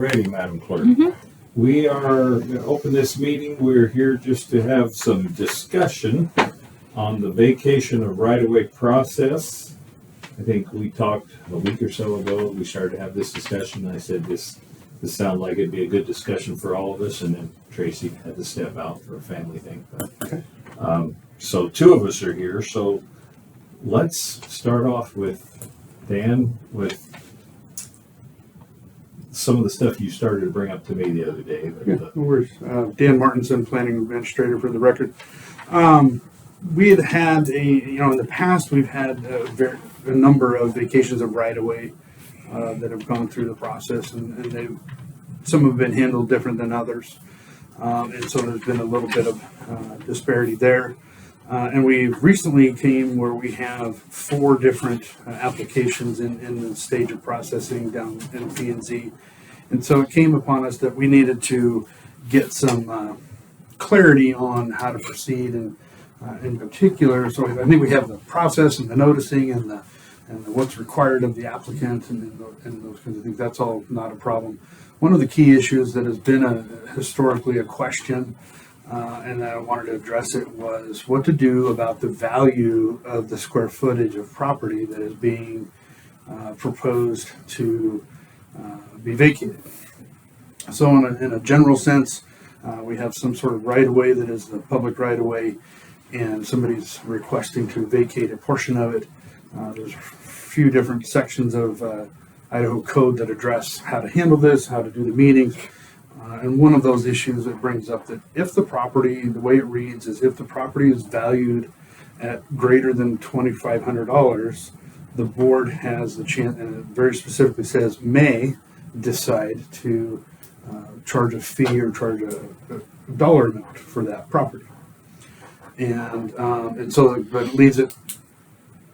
Ready, Madam Clerk. We are going to open this meeting. We're here just to have some discussion on the vacation of right-of-way process. I think we talked a week or so ago. We started to have this discussion. I said this sounded like it'd be a good discussion for all of us, and then Tracy had to step out for a family thing. Okay. So two of us are here. So let's start off with Dan with some of the stuff you started to bring up to me the other day. Yeah, no worries. Dan Martinson, planning administrator for the record. We had in the past, we've had a number of vacations of right-of-way that have gone through the process, and some have been handled different than others. And so there's been a little bit of disparity there. And we've recently came where we have 4 different applications in the stage of processing down in P&Z. And so it came upon us that we needed to get some clarity on how to proceed, and in particular, so I think we have the process and the noticing and what's required of the applicant and those kinds of things. That's all not a problem. One of the key issues that has been historically a question, and I wanted to address it, was what to do about the value of the square footage of property that is being proposed to be vacated. So in a general sense, we have some sort of right-of-way that is the public right-of-way, and somebody's requesting to vacate a portion of it. There's a few different sections of Idaho code that address how to handle this, how to do the meetings. And one of those issues that brings up that if the property, the way it reads is if the property is valued at greater than $2,500, the board has the chance, and it very specifically says may decide to charge a fee or charge a dollar amount for that property. And so but it leaves it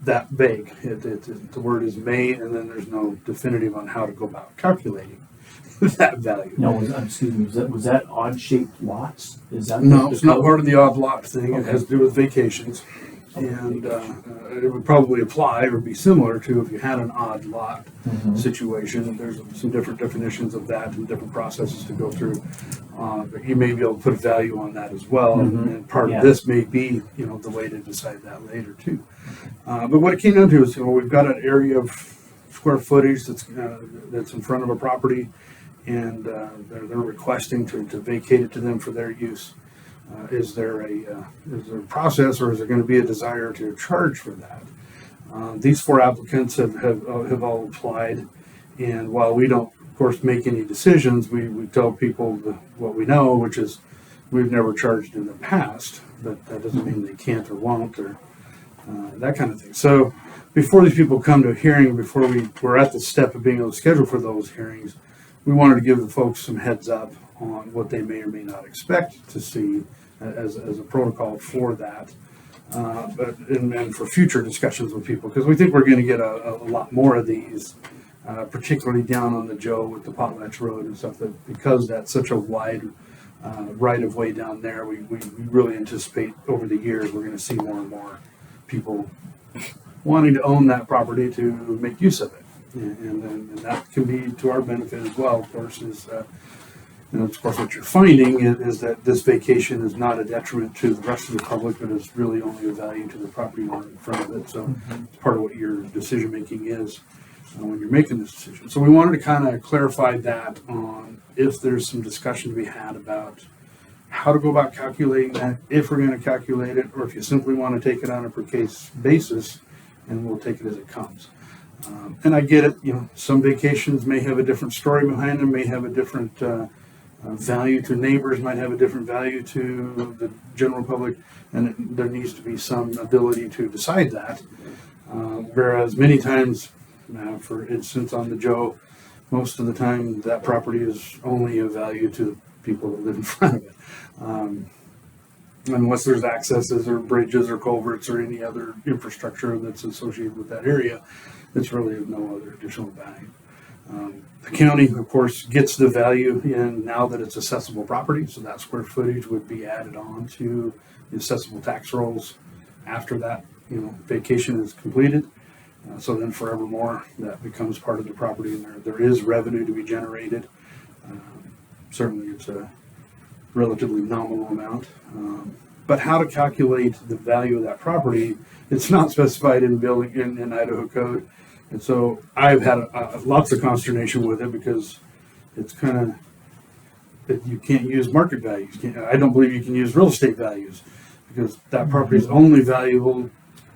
that vague. The word is may, and then there's no definitive on how to go about calculating that value. No, excuse me, was that odd-shaped lots? Is that No, it's not part of the odd lot thing. Okay. It has to do with vacations. And it would probably apply or be similar to if you had an odd lot situation. There's some different definitions of that and different processes to go through. But you may be able to put a value on that as well. And part of this may be, the way to decide that later too. But what it came down to is, we've got an area of square footage that's in front of a property, and they're requesting to vacate it to them for their use. Is there a process, or is there going to be a desire to charge for that? These 4 applicants have all applied, and while we don't, of course, make any decisions, we tell people what we know, which is we've never charged in the past, but that doesn't mean they can't or won't, or that kind of thing. So before these people come to a hearing, before we're at the step of being able to schedule for those hearings, we wanted to give the folks some heads up on what they may or may not expect to see as a protocol for that, and for future discussions with people, because we think we're going to get a lot more of these, particularly down on the Joe with the Potlatch Road and stuff, that because that's such a wide right-of-way down there, we really anticipate over the years we're going to see more and more people wanting to own that property to make use of it, and that can be to our benefit as well, of course. Of course, what you're finding is that this vacation is not a detriment to the rest of the public, but is really only a value to the property owner in front of it. So it's part of what your decision making is when you're making this decision. So we wanted to kind of clarify that on if there's some discussion to be had about how to go about calculating that, if we're going to calculate it, or if you simply want to take it on a per case basis, and we'll take it as it comes. And I get it, some vacations may have a different story behind them, may have a different value to neighbors, might have a different value to the general public, and there needs to be some ability to decide that. Whereas many times, for instance, on the Joe, most of the time that property is only of value to the people that live in front of it. Unless there's accesses or bridges or culverts or any other infrastructure that's associated with that area, it's really of no other additional value. The county, of course, gets the value in now that it's accessible property, so that square footage would be added on to the assessable tax rolls after that vacation is completed. So then forevermore, that becomes part of the property, and there is revenue to be generated. Certainly it's a relatively nominal amount. But how to calculate the value of that property, it's not specified in building in Idaho code. And so I've had lots of consternation with it because it's kind of, you can't use market values. I don't believe you can use real estate values because that property is only valuable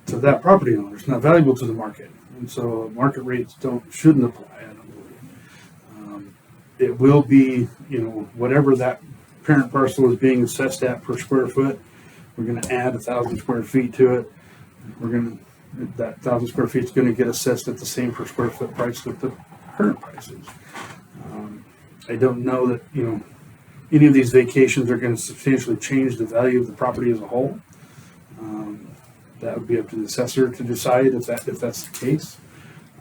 to that property owner. It's not valuable to the market. And so market rates shouldn't apply, I don't believe. It will be, whatever that parent parcel is being assessed at per square foot. We're going to add 1,000 square feet to it. That 1,000 square feet is going to get assessed at the same per square foot price that the current price is. I don't know that, any of these vacations are going to substantially change the value of the property as a whole. That would be up to the assessor to decide if that's the case.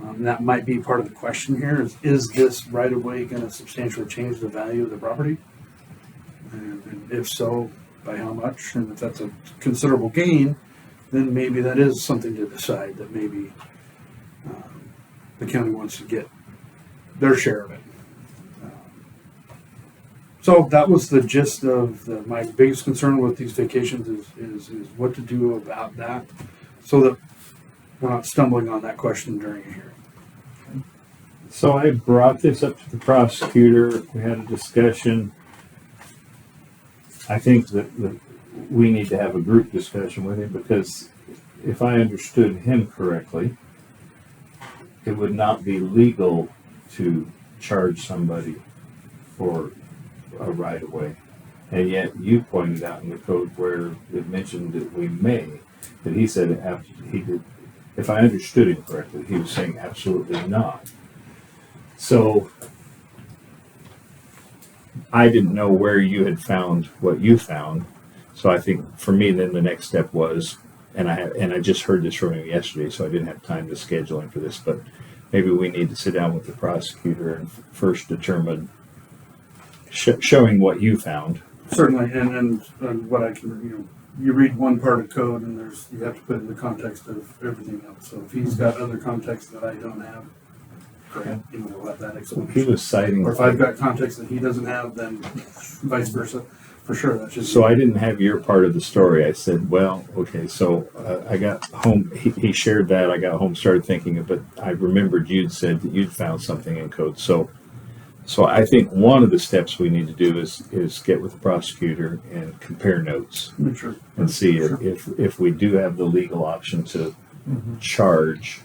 That might be part of the question here is this right of way going to substantially change the value of the property? And if so, by how much? And if that's a considerable gain, then maybe that is something to decide that maybe the county wants to get their share of it. So that was the gist of my biggest concern with these vacations is what to do about that so that we're not stumbling on that question during a hearing. So I brought this up to the prosecutor. We had a discussion. I think that we need to have a group discussion with him because if I understood him correctly, it would not be legal to charge somebody for a right of way. And yet you pointed out in the code where it mentioned that we may, that he said he did. If I understood him correctly, he was saying absolutely not. So I didn't know where you had found what you found. So I think for me, then the next step was, and I just heard this from him yesterday, so I didn't have time to schedule him for this, but maybe we need to sit down with the prosecutor and first determine showing what you found. Certainly, and what I can, you read one part of code and you have to put it in the context of everything else. So if he's got other context that I don't have, correct, we'll have that explanation. He was citing, or if I've got context that he doesn't have, then vice versa. For sure, that's just. So I didn't have your part of the story. I said, well, okay, so I got home, he shared that, I got home, started thinking, but I remembered you'd said that you'd found something in code. So I think one of the steps we need to do is get with the prosecutor and compare notes Sure. and see if we do have the legal option to charge,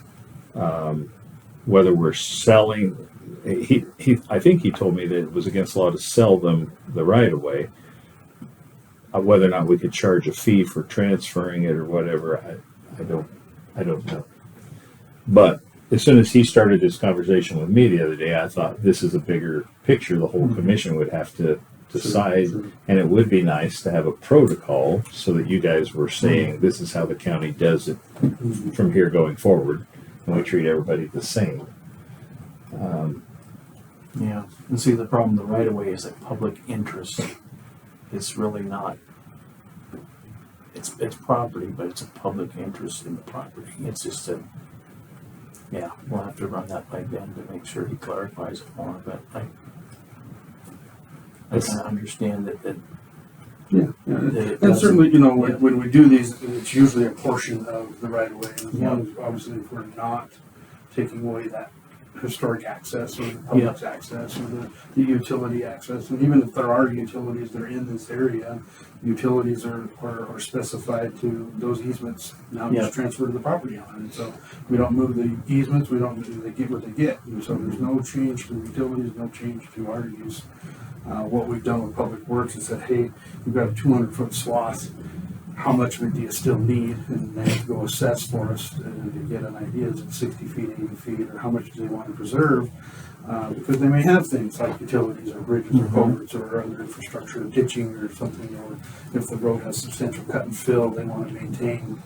whether we're selling. I think he told me that it was against law to sell them the right of way. Whether or not we could charge a fee for transferring it or whatever, I don't know. But as soon as he started this conversation with me the other day, I thought this is a bigger picture the whole commission would have to decide. Sure. And it would be nice to have a protocol so that you guys were saying this is how the county does it from here going forward, and we treat everybody the same. Yeah, and see, the problem, the right of way is a public interest. It's really not, it's property, but it's a public interest in the property. It's just yeah, we'll have to run that by Ben to make sure he clarifies it more, but I kind of understand that Yeah. And certainly, when we do these, it's usually a portion of the right of way. And as long as, obviously, if we're not taking away that historic access or the public's access or the utility access, and even if there are utilities that are in this area, utilities are specified to those easements now just transfer to the property owner. And so we don't move the easements, they get what they get. And so there's no change to the utilities, no change to our use. What we've done with Public Works is said, hey, you've got a 200-foot swath. How much of it do you still need? And they have to go assess for us to get an idea. Is it 60 feet, 80 feet, or how much do they want to preserve? Because they may have things like utilities or bridges or culverts or other infrastructure, ditching or something, or if the road has substantial cut and fill, they want to maintain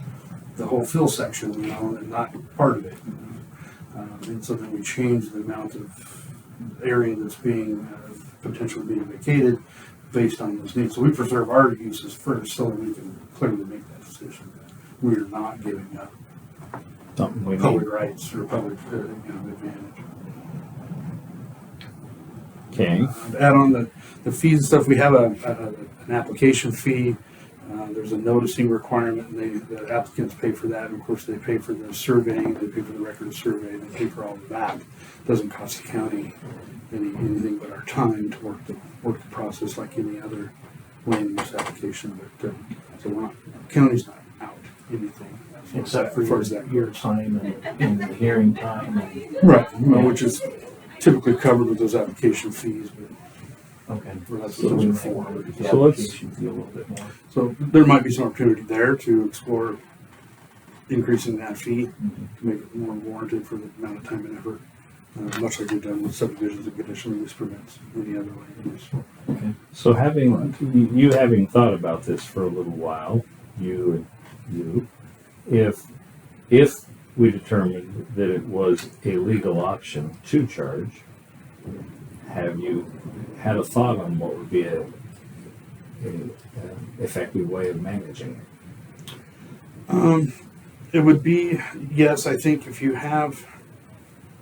the whole fill section, and not part of it. And so then we change the amount of area that's being potentially being vacated based on those needs. So we preserve our uses first so that we can clearly make that decision that we're not giving up Something we public need. rights or public advantage. Okay. To add on the fees and stuff, we have an application fee. There's a noticing requirement, and the applicants pay for that. And of course, they pay for the surveying, they pay for the record of survey, they pay for all of that. Doesn't cost the county anything but our time to work the process like any other land use application. But so we're not, county's not out anything Except for as far as that your goes. time and the hearing time and, Right, well, which is typically covered with those application fees, but okay. that's So what those are we for. may the So let's- application fee a little bit more. So there might be some opportunity there to explore increasing that fee to make it more warranted for the amount of time and effort, much like we've done with subdivisions and conditional use permits, any other land use. Okay. So you having thought about this for a little while, you, if we determined that it was a legal option to charge, have you had a thought on what would be a effective way of managing it? It would be, yes, I think if you have,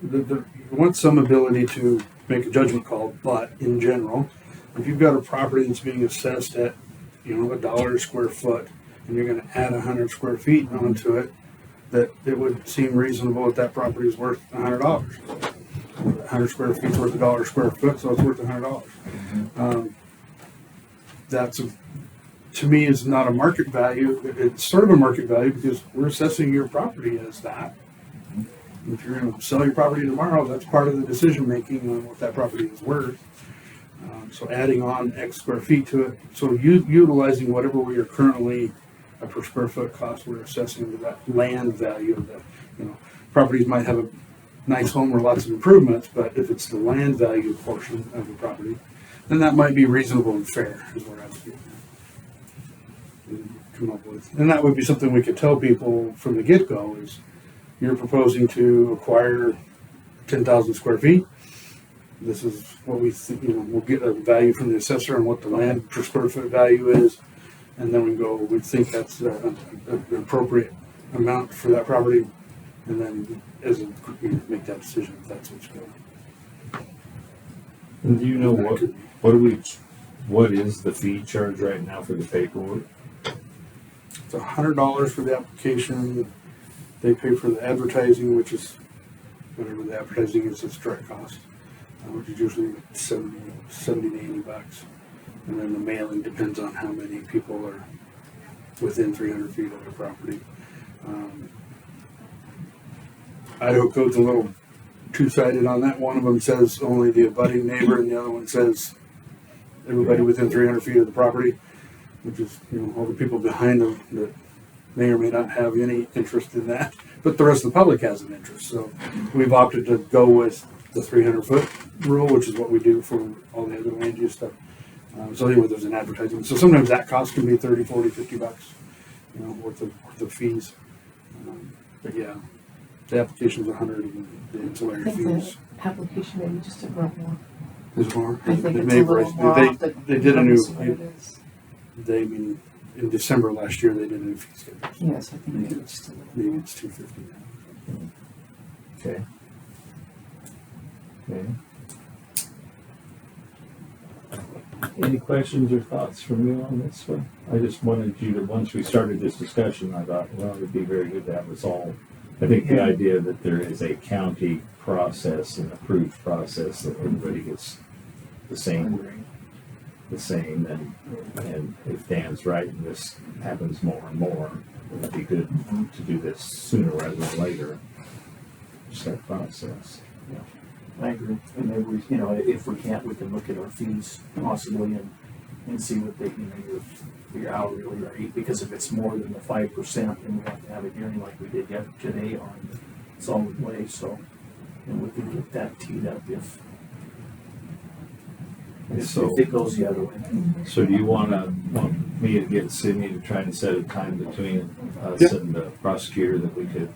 you want some ability to make a judgment call, but in general, if you've got a property that's being assessed at, $1 a square foot, and you're gonna add 100 square feet onto it, that it would seem reasonable that property is worth $100. 100 square feet is worth $1 a square foot, so it's worth $100. That's to me is not a market value. It's sort of a market value because we're assessing your property as that. If you're going to sell your property tomorrow, that's part of the decision making on what that property is worth. So adding on X square feet to it, so utilizing whatever we are currently a per square foot cost we're assessing to that land value of that. Properties might have a nice home or lots of improvements, but if it's the land value portion of the property, then that might be reasonable and fair, is what I would do. Come up with, and that would be something we could tell people from the get-go: is you're proposing to acquire 10,000 square feet. This is what we think. We'll get a value from the assessor on what the land per square foot value is, and then we think that's an appropriate amount for that property, and then as a group, we make that decision if that's what's going. And do you know what is the fee charge right now for the paperwork? It's $100 for the application. They pay for the advertising, which is whatever the advertising is, its direct cost, which is usually 70 to 80 bucks. And then the mailing depends on how many people are within 300 feet of the property. Idaho Code's a little two-sided on that. One of them says only the abutting neighbor, and the other one says everybody within 300 feet of the property, which is, all the people behind them that may or may not have any interest in that, but the rest of the public has an interest. So we've opted to go with the 300-foot rule, which is what we do for all the other land use stuff. So anyway, there's an advertising. So sometimes that cost can be 30, 40, 50 bucks, worth of fees. But yeah, the application's 100 and the ancillary I think fees the application maybe just took a more. is more. I think They it's may a little raise- more they- off the. they did a new- notice what it is. They mean in December last year they did a new fee schedule. Yes, I think maybe it's just a little. Maybe it's $250 now. Okay. Okay. Any questions or thoughts from you on this one? I just wanted you to, once we started this discussion, I thought, well, it'd be very good to have us all. I think the idea that there is a county process, an approved process, that everybody gets the same, and if Dan's right and this happens more and more, it'd be good to do this sooner rather than later. Just that process. I agree. And maybe we, if we can't, we can look at our fees possibly and see what they, your hourly rate, because if it's more than the 5%, then we have to have a hearing like we did today on solid waste. So, and we can get that teed up if it goes the other way. So do you want me to get Sydney to try and set a time between us and the prosecutor that we could,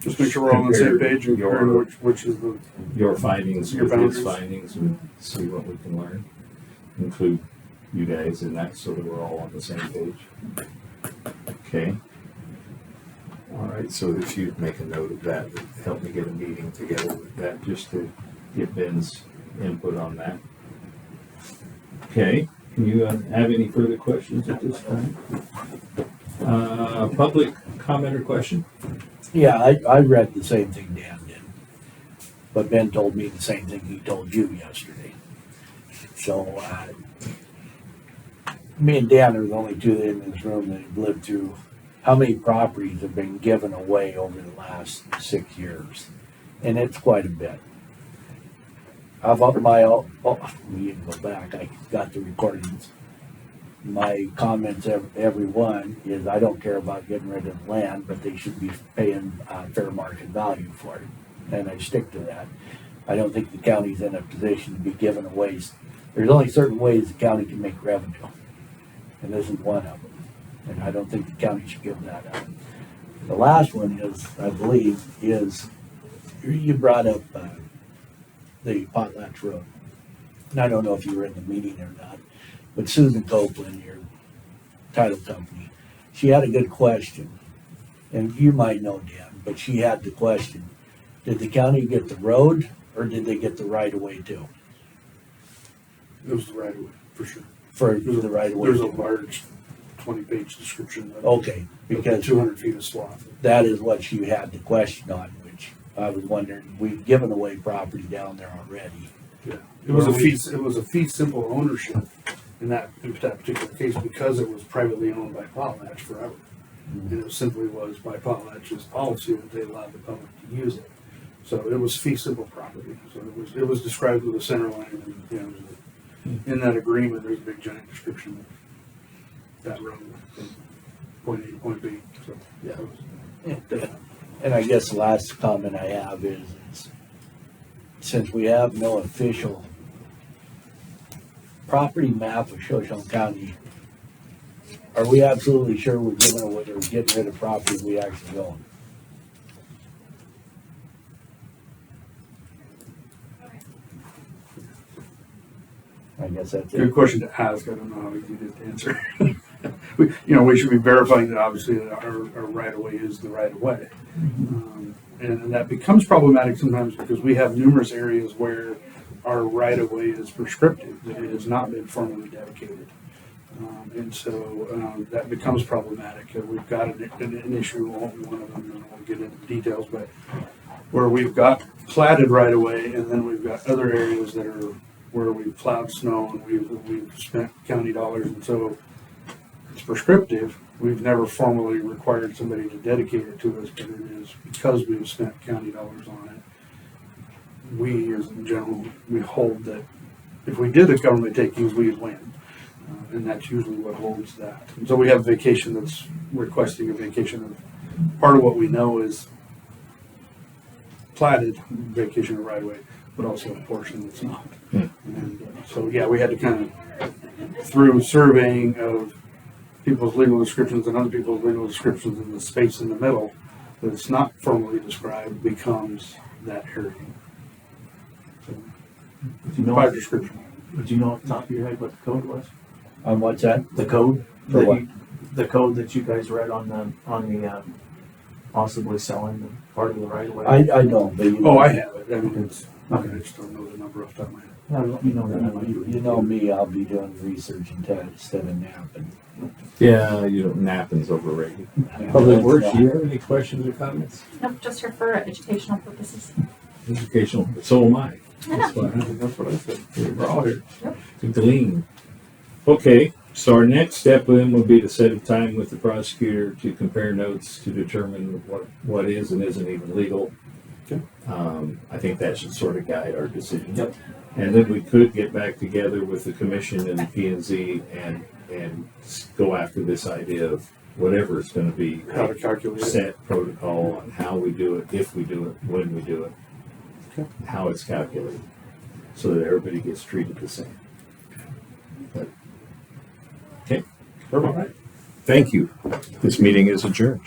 Just make sure we're all on the same page and Your- comparing which is the. your findings Your with his boundaries. findings and see what we can learn? Include you guys in that so that we're all on the same page. Okay. All right, so if you make a note of that, help me get a meeting together with that, just to get Ben's input on that. Okay, can you have any further questions at this time? Public comment or question? Yeah, I read the same thing Dan did. But Ben told me the same thing he told you yesterday. So, me and Dan are the only two in this room that have lived through how many properties have been given away over the last 6 years. And it's quite a bit. I've up my, we can go back, I got the recordings. My comments, every one, is I don't care about getting rid of the land, but they should be paying fair market value for it. And I stick to that. I don't think the county's in a position to be giving away. There's only certain ways the county can make revenue. And this is one of them. And I don't think the county should give that up. The last one is, I believe, is you brought up the Potlatch Road. And I don't know if you were in the meeting or not, but Susan Copeland, your title company, she had a good question. And you might know, Dan, but she had the question, did the county get the road or did they get the right of way too? It was the right of way, for sure. For the right of way. There's a large 20-page description of Okay, because because 200 feet of swath. that is what she had the question on, which I was wondering, we've given away property down there already. Yeah, it was a fee simple ownership in that particular case because it was privately owned by Potlatch forever. And it simply was by Potlatch's policy that they allowed the public to use it. So it was fee simple property. So it was described with a center line, and you know, in that agreement, there's a big giant description of that road from point A to point B. So yeah, it was, And I guess the last comment I have is since we have no official property map of Shoshone County, are we absolutely sure we're giving away or getting rid of property we actually own? I guess that's good it. question to ask. I don't know how easy it is to answer. We should be verifying that obviously that our right of way is the right of way. And that becomes problematic sometimes because we have numerous areas where our right of way is prescriptive, that it has not been formally dedicated. And so that becomes problematic. We've got an issue, one of them, and I won't get into the details, but where we've got platted right of way and then we've got other areas that are where we've plowed snow and we've spent county dollars, and so it's prescriptive. We've never formally required somebody to dedicate it to us, but it is because we've spent county dollars on it. We, as in general, we hold that if we did a government takings, we'd win, and that's usually what holds that. And so we have vacation that's requesting a vacation of part of what we know is platted vacation of right of way, but also a portion that's not. And so, yeah, we had to kind of, through surveying of people's legal descriptions and other people's legal descriptions in the space in the middle, that it's not formally described, becomes that area. So, Do you know, by description. do you know off the top of your head what the code was? On what's that? The code? For that what? The code that you guys read on the possibly selling the part of the right of way? I don't, but you. Oh, I have it. I mean, I just don't know the number off the top of my head. You know that. You know me, I'll be doing research instead of napping. Yeah, napping's overrated. Yeah, Public that's Works, not- do you have any questions or comments? Nope, just here for educational purposes. Educational, so am I. That's what I said. We're all here to glean. Okay, so our next step then would be to set a time with the prosecutor to compare notes to determine what is and isn't even legal. Okay. I think that should sort of guide our decision. Yep. And then we could get back together with the commission and the P&Z and go after this idea of whatever it's going to be. How to calculate it. Set protocol on how we do it, if we do it, when we do it, Okay. how it's calculated, so that everybody gets treated the same. But- Okay. All right. Thank you. This meeting is adjourned.